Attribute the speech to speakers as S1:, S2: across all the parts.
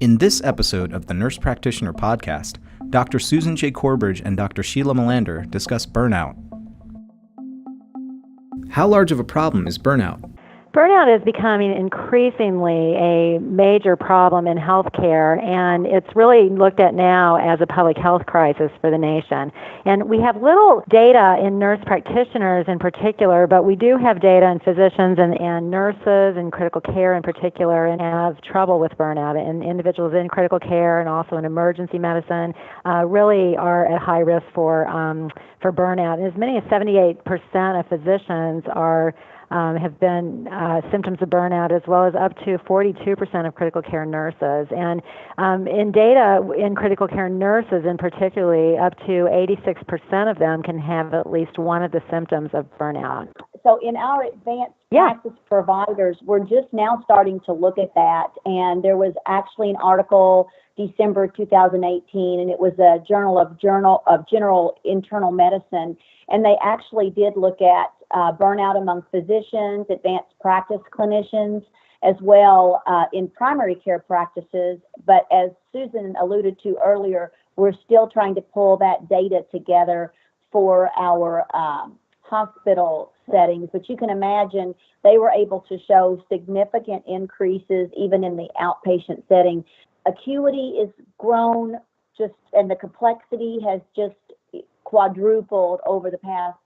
S1: In this episode of the Nurse Practitioner Podcast, Dr. Susan J. Corbridge and Dr. Sheila Melander discuss burnout. How large of a problem is burnout?
S2: Burnout is becoming increasingly a major problem in healthcare, and it's really looked at now as a public health crisis for the nation. And we have little data in nurse practitioners in particular, but we do have data in physicians and nurses and critical care in particular, and have trouble with burnout. And individuals in critical care and also in emergency medicine really are at high risk for burnout. And as many as 78% of physicians have been symptoms of burnout, as well as up to 42% of critical care nurses. And in data in critical care nurses in particularly, up to 86% of them can have at least one of the symptoms of burnout.
S3: So in our advanced practice providers, we're just now starting to look at that. And there was actually an article December 2018, and it was a Journal of General Internal Medicine. And they actually did look at burnout among physicians, advanced practice clinicians, as well in primary care practices. But as Susan alluded to earlier, we're still trying to pull that data together for our hospital settings. But you can imagine they were able to show significant increases even in the outpatient setting. Acuity is grown and the complexity has just quadrupled over the past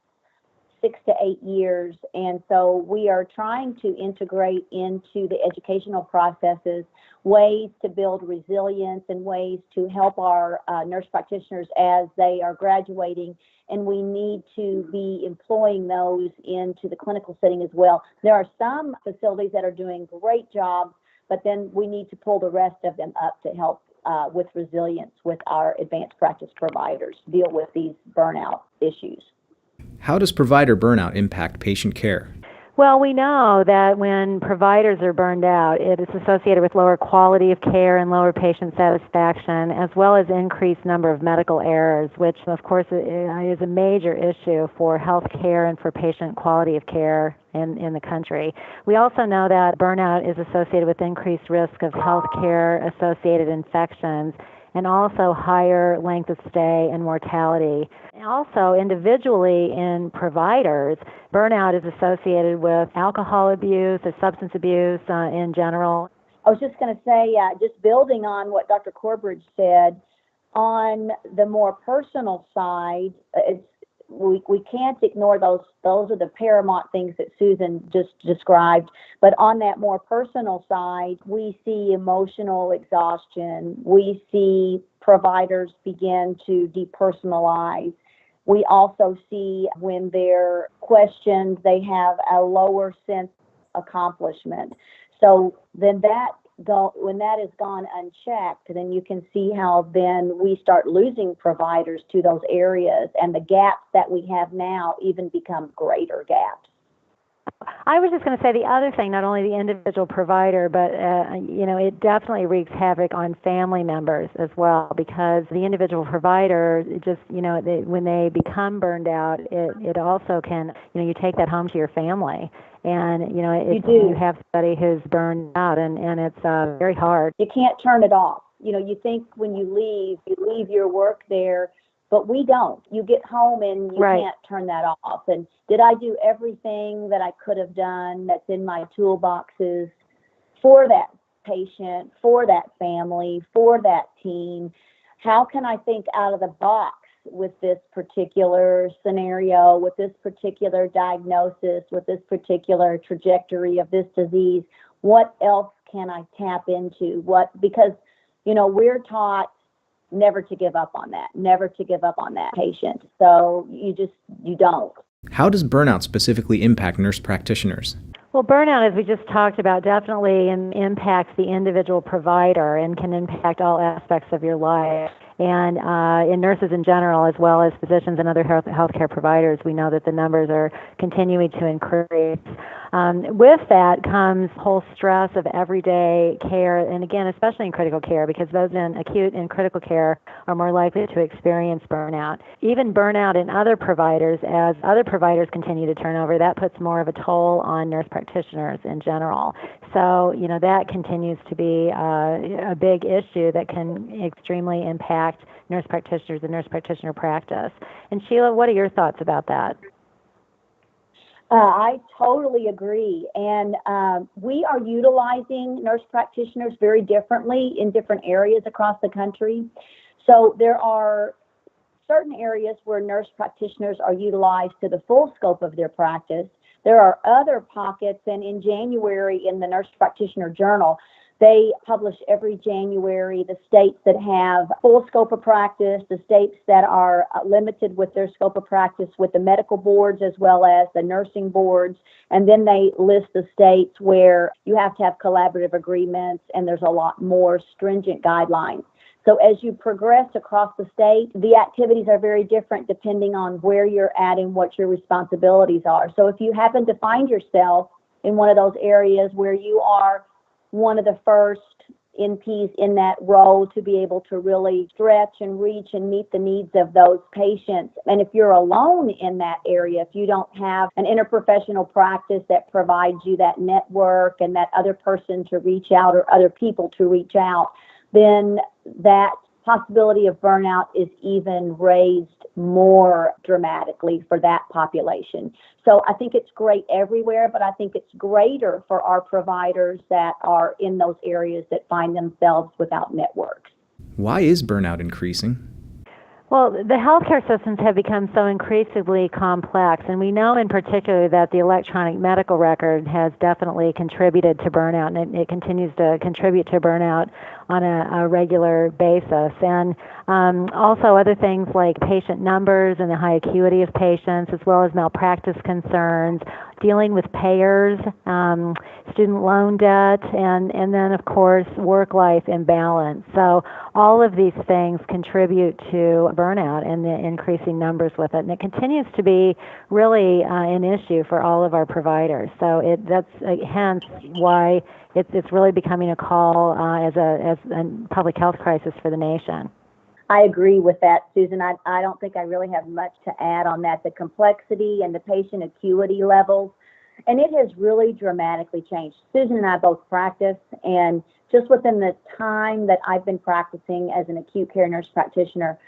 S3: 6 to 8 years. And so we are trying to integrate into the educational processes ways to build resilience and ways to help our nurse practitioners as they are graduating. And we need to be employing those into the clinical setting as well. There are some facilities that are doing great jobs, but then we need to pull the rest of them up to help with resilience with our advanced practice providers deal with these burnout issues.
S1: How does provider burnout impact patient care?
S2: Well, we know that when providers are burned out, it is associated with lower quality of care and lower patient satisfaction, as well as increased number of medical errors, which, of course, is a major issue for health care and for patient quality of care in the country. We also know that burnout is associated with increased risk of health care associated infections, and also higher length of stay and mortality. Also, individually in providers, burnout is associated with alcohol abuse or substance abuse in general.
S3: I was just going to say, just building on what Dr. Corbridge said, on the more personal side, we can't ignore those. Those are the paramount things that Susan just described. But on that more personal side, we see emotional exhaustion. We see providers begin to depersonalize. We also see when they're questioned, they have a lower sense of accomplishment. So then when that is gone unchecked, then you can see how then we start losing providers to those areas, and the gaps that we have now even become greater gaps.
S2: I was just going to say the other thing, not only the individual provider, but it definitely wreaks havoc on family members as well, because the individual provider just, when they become burned out, it also can, you take that home to your family. And, you have somebody who's burned out, and it's very hard.
S3: You can't turn it off. You think when you leave your work there, but we don't. You get home and you can't turn that off. And did I do everything that I could have done that's in my toolboxes for that patient, for that family, for that team? How can I think out of the box with this particular scenario, with this particular diagnosis, with this particular trajectory of this disease? What else can I tap into? Because, we're taught never to give up on that patient. So you don't.
S1: How does burnout specifically impact nurse practitioners?
S2: Well, burnout, as we just talked about, definitely impacts the individual provider and can impact all aspects of your life. And in nurses in general, as well as physicians and other healthcare providers, we know that the numbers are continuing to increase. With that comes whole stress of everyday care, and again, especially in critical care, because those in acute and critical care are more likely to experience burnout. Even burnout in other providers, as other providers continue to turn over, that puts more of a toll on nurse practitioners in general. So, that continues to be a big issue that can extremely impact nurse practitioners and nurse practitioner practice. And Sheila, what are your thoughts about that?
S3: I totally agree. And we are utilizing nurse practitioners very differently in different areas across the country. So there are certain areas where nurse practitioners are utilized to the full scope of their practice. There are other pockets, and in January in the Nurse Practitioner Journal, they publish every January the states that have full scope of practice, the states that are limited with their scope of practice with the medical boards as well as the nursing boards. And then they list the states where you have to have collaborative agreements and there's a lot more stringent guidelines. So as you progress across the state, the activities are very different depending on where you're at and what your responsibilities are. So if you happen to find yourself in one of those areas where you are one of the first NPs in that role to be able to really stretch and reach and meet the needs of those patients. And if you're alone in that area, if you don't have an interprofessional practice that provides you that network and that other person to reach out or other people to reach out, then that possibility of burnout is even raised more dramatically for that population. So I think it's great everywhere, but I think it's greater for our providers that are in those areas that find themselves without networks.
S1: Why is burnout increasing?
S2: Well, the healthcare systems have become so increasingly complex, and we know in particular that the electronic medical record has definitely contributed to burnout, and it continues to contribute to burnout on a regular basis. And also other things like patient numbers and the high acuity of patients, as well as malpractice concerns, dealing with payers, student loan debt, and then, of course, work-life imbalance. So all of these things contribute to burnout and the increasing numbers with it. And it continues to be really an issue for all of our providers. So that's hence why it's really becoming a call as a public health crisis for the nation.
S3: I agree with that, Susan. I don't think I really have much to add on that. The complexity and the patient acuity levels, and it has really dramatically changed. Susan and I both practice, and just within the time that I've been practicing as an acute care nurse practitioner,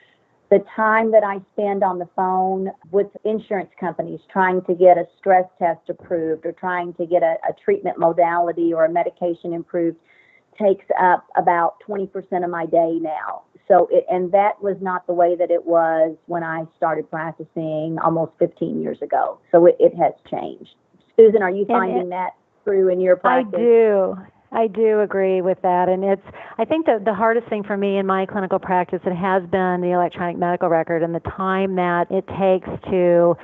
S3: the time that I spend on the phone with insurance companies trying to get a stress test approved or trying to get a treatment modality or a medication improved takes up about 20% of my day now. So, and that was not the way that it was when I started practicing almost 15 years ago. So it has changed. Susan, are you finding that true in your practice?
S2: I do agree with that. And I think that the hardest thing for me in my clinical practice, it has been the electronic medical record and the time that it takes to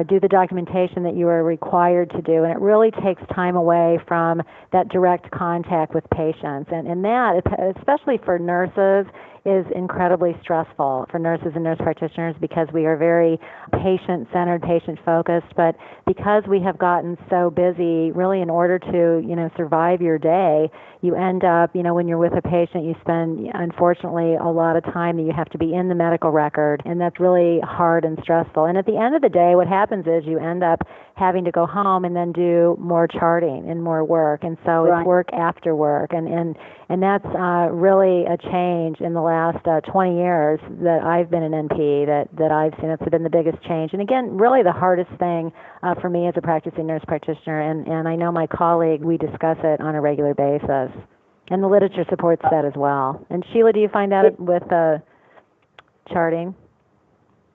S2: do the documentation that you are required to do. And it really takes time away from that direct contact with patients. And that, especially for nurses, is incredibly stressful for nurses and nurse practitioners because we are very patient-centered, patient-focused. But because we have gotten so busy, really in order to, survive your day, you end up, when you're with a patient, you spend, unfortunately, a lot of time that you have to be in the medical record, and that's really hard and stressful. And at the end of the day, what happens is you end up having to go home and then do more charting and more work. And so It's work after work. And that's really a change in the last 20 years that I've been an NP that I've seen. It's been the biggest change. And again, really the hardest thing for me as a practicing nurse practitioner, and I know my colleague, we discuss it on a regular basis. And the literature supports that as well. And Sheila, do you find that with charting?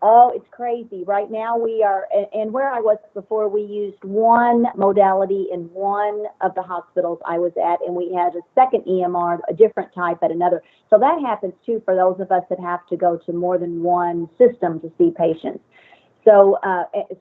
S3: Oh, it's crazy. Right now we are, and where I was before, we used one modality in one of the hospitals I was at, and we had a second EMR, a different type at another. So that happens too for those of us that have to go to more than one system to see patients. So,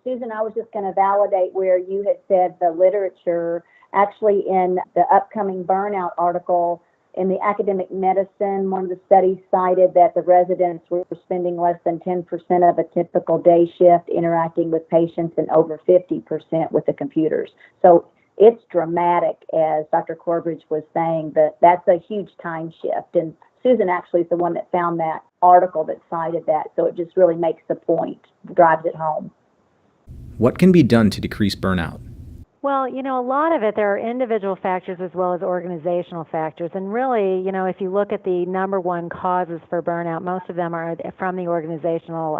S3: Susan, I was just going to validate where you had said the literature. Actually, in the upcoming Burnout article, In the academic medicine, one of the studies cited that the residents were spending less than 10% of a typical day shift interacting with patients and over 50% with the computers. So it's dramatic, as Dr. Corbridge was saying, that that's a huge time shift. And Susan actually is the one that found that article that cited that. So it just really makes the point, drives it home.
S1: What can be done to decrease burnout?
S2: Well, a lot of it, there are individual factors as well as organizational factors. And really, if you look at the number one causes for burnout, most of them are from the organizational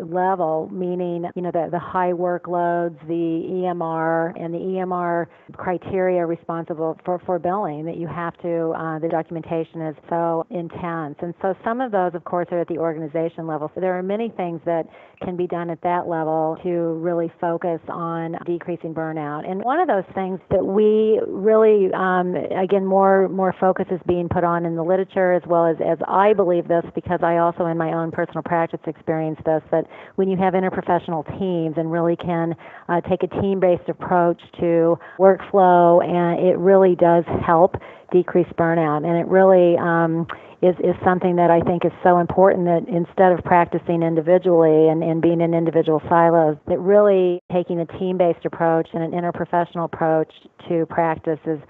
S2: level, meaning, the high workloads, the EMR, and the EMR criteria responsible for billing that you have to, the documentation is so intense. And so some of those, of course, are at the organization level. So there are many things that can be done at that level to really focus on decreasing burnout. And one of those things that we really, again, more focus is being put on in the literature, as well as I believe this, because I also in my own personal practice experienced this, that when you have interprofessional teams and really can take a team-based approach to workflow, and it really does help decrease burnout. And it really is something that I think is so important, that instead of practicing individually and being in individual silos, that really taking a team-based approach and an interprofessional approach to practice is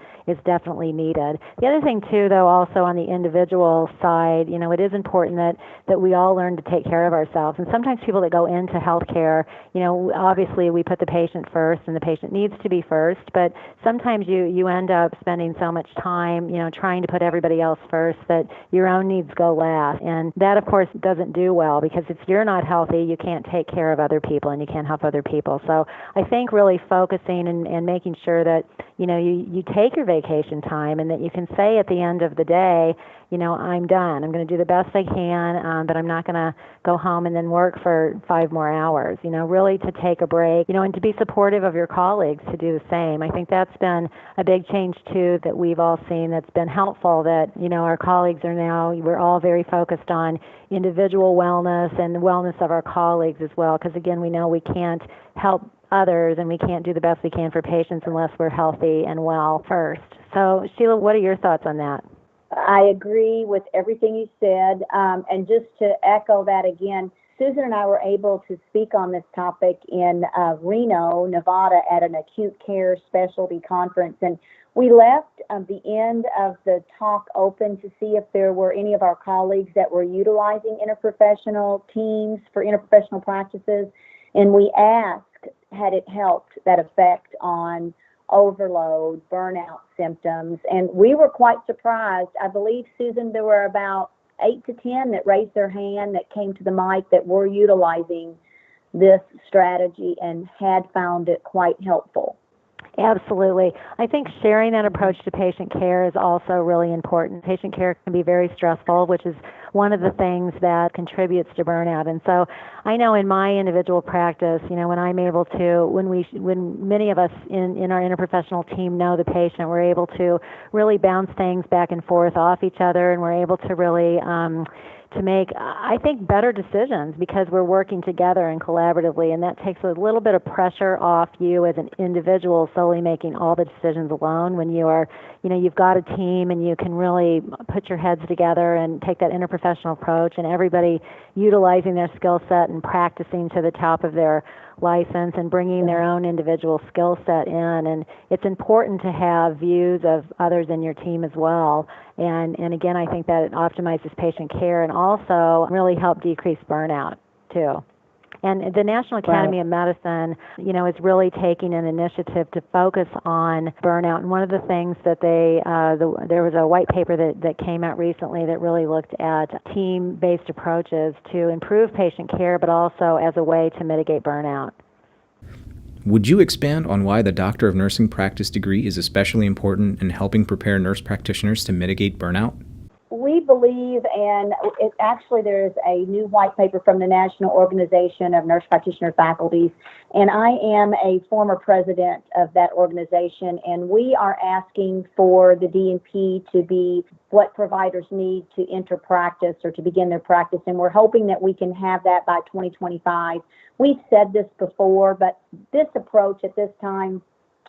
S2: definitely needed. The other thing too, though, also on the individual side, it is important that we all learn to take care of ourselves. And sometimes people that go into healthcare, obviously we put the patient first and the patient needs to be first, but sometimes you end up spending so much time, trying to put everybody else first that your own needs go last. And that, of course, doesn't do well, because if you're not healthy, you can't take care of other people and you can't help other people. So I think really focusing and making sure that, you take your vacation time, and that you can say at the end of the day, I'm done. I'm going to do the best I can, but I'm not going to go home and then work for 5 more hours. Really to take a break, and to be supportive of your colleagues to do the same. I think that's been a big change, too, that we've all seen that's been helpful, that, our colleagues are now, we're all very focused on individual wellness and the wellness of our colleagues as well, because, again, we know we can't help others and we can't do the best we can for patients unless we're healthy and well first. So, Sheila, what are your thoughts on that?
S3: I agree with everything you said. And just to echo that again, Susan and I were able to speak on this topic in Reno, Nevada, at an acute care specialty conference. And we left the end of the talk open to see if there were any of our colleagues that were utilizing interprofessional teams for interprofessional practices. And we asked, had it helped that effect on overload, burnout symptoms? And we were quite surprised. I believe, Susan, there were about 8 to 10 that raised their hand, that came to the mic, that were utilizing this strategy and had found it quite helpful.
S2: Absolutely. I think sharing that approach to patient care is also really important. Patient care can be very stressful, which is one of the things that contributes to burnout. And so I know in my individual practice, when I'm able to, when many of us in our interprofessional team know the patient, we're able to really bounce things back and forth off each other, and we're able to really to make, I think, better decisions because we're working together and collaboratively, and that takes a little bit of pressure off you as an individual solely making all the decisions alone. When you are, you've got a team and you can really put your heads together and take that interprofessional approach, and everybody utilizing their skill set and practicing to the top of their license and bringing their own individual skill set in. And it's important to have views of others in your team as well. And again, I think that it optimizes patient care and also really help decrease burnout too. And the National Academy of Medicine, is really taking an initiative to focus on burnout. And one of the things that there was a white paper that came out recently that really looked at team-based approaches to improve patient care, but also as a way to mitigate burnout.
S1: Would you expand on why the Doctor of Nursing practice degree is especially important in helping prepare nurse practitioners to mitigate burnout?
S3: We believe, and there's a new white paper from the National Organization of Nurse Practitioner Faculties, and I am a former president of that organization, and we are asking for the D&P to be what providers need to enter practice or to begin their practice, and we're hoping that we can have that by 2025. We've said this before, but this approach at this time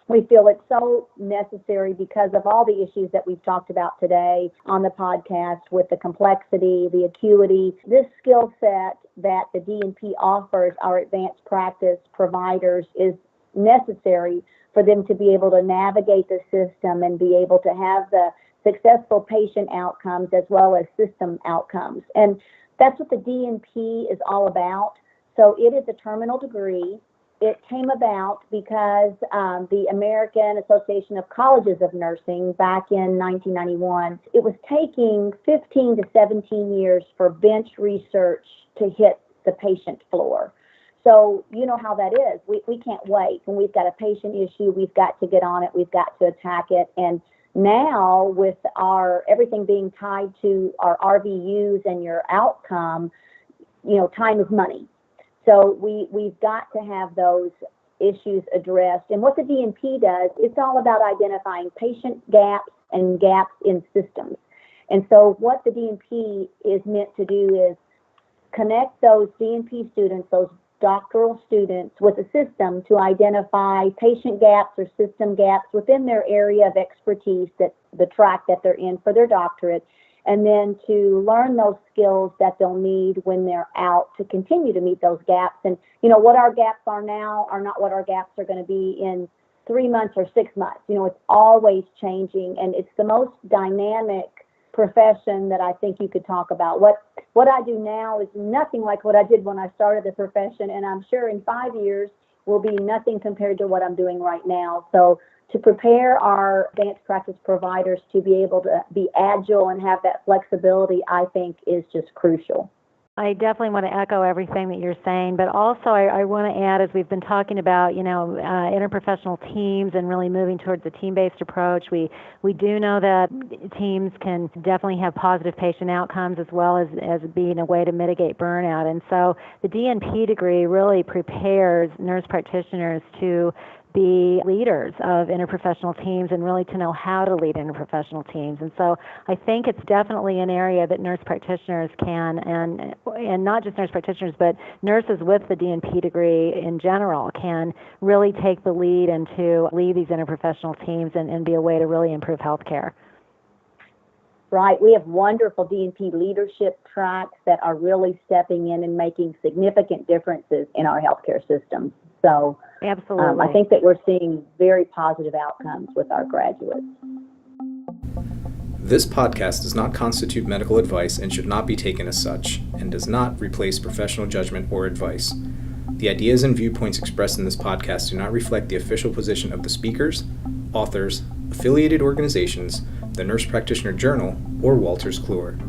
S3: We feel it's so necessary because of all the issues that we've talked about today on the podcast with the complexity, the acuity. This skill set that the DNP offers our advanced practice providers is necessary for them to be able to navigate the system and be able to have the successful patient outcomes as well as system outcomes. And that's what the DNP is all about. So it is a terminal degree. It came about because the American Association of Colleges of Nursing back in 1991, it was taking 15 to 17 years for bench research to hit the patient floor. So you know how that is. We can't wait. When we've got a patient issue, we've got to get on it. We've got to attack it. And now with our everything being tied to our RVUs and your outcome, time is money. So we've got to have those issues addressed. And what the DNP does, it's all about identifying patient gaps and gaps in systems. And so what the DNP is meant to do is connect those DNP students, those doctoral students, with a system to identify patient gaps or system gaps within their area of expertise, that the track that they're in for their doctorate, and then to learn those skills that they'll need when they're out to continue to meet those gaps. And, what our gaps are now are not what our gaps are going to be in 3 months or 6 months. It's always changing, and it's the most dynamic profession that I think you could talk about. What I do now is nothing like what I did when I started the profession, and I'm sure in 5 years will be nothing compared to what I'm doing right now. So to prepare our advanced practice providers to be able to be agile and have that flexibility, I think is just crucial.
S2: I definitely want to echo everything that you're saying, but also I want to add, as we've been talking about, interprofessional teams and really moving towards a team-based approach, we do know that teams can definitely have positive patient outcomes as well as being a way to mitigate burnout. And so the DNP degree really prepares nurse practitioners to be leaders of interprofessional teams and really to know how to lead interprofessional teams. And so I think it's definitely an area that nurse practitioners can, and not just nurse practitioners, but nurses with the DNP degree in general can really take the lead and to lead these interprofessional teams and be a way to really improve healthcare.
S3: Right. We have wonderful DNP leadership tracks that are really stepping in and making significant differences in our healthcare system. So
S2: absolutely.
S3: I think that we're seeing very positive outcomes with our graduates.
S1: This podcast does not constitute medical advice and should not be taken as such, and does not replace professional judgment or advice. The ideas and viewpoints expressed in this podcast do not reflect the official position of the speakers, authors, affiliated organizations, the Nurse Practitioner Journal, or Wolters Kluwer.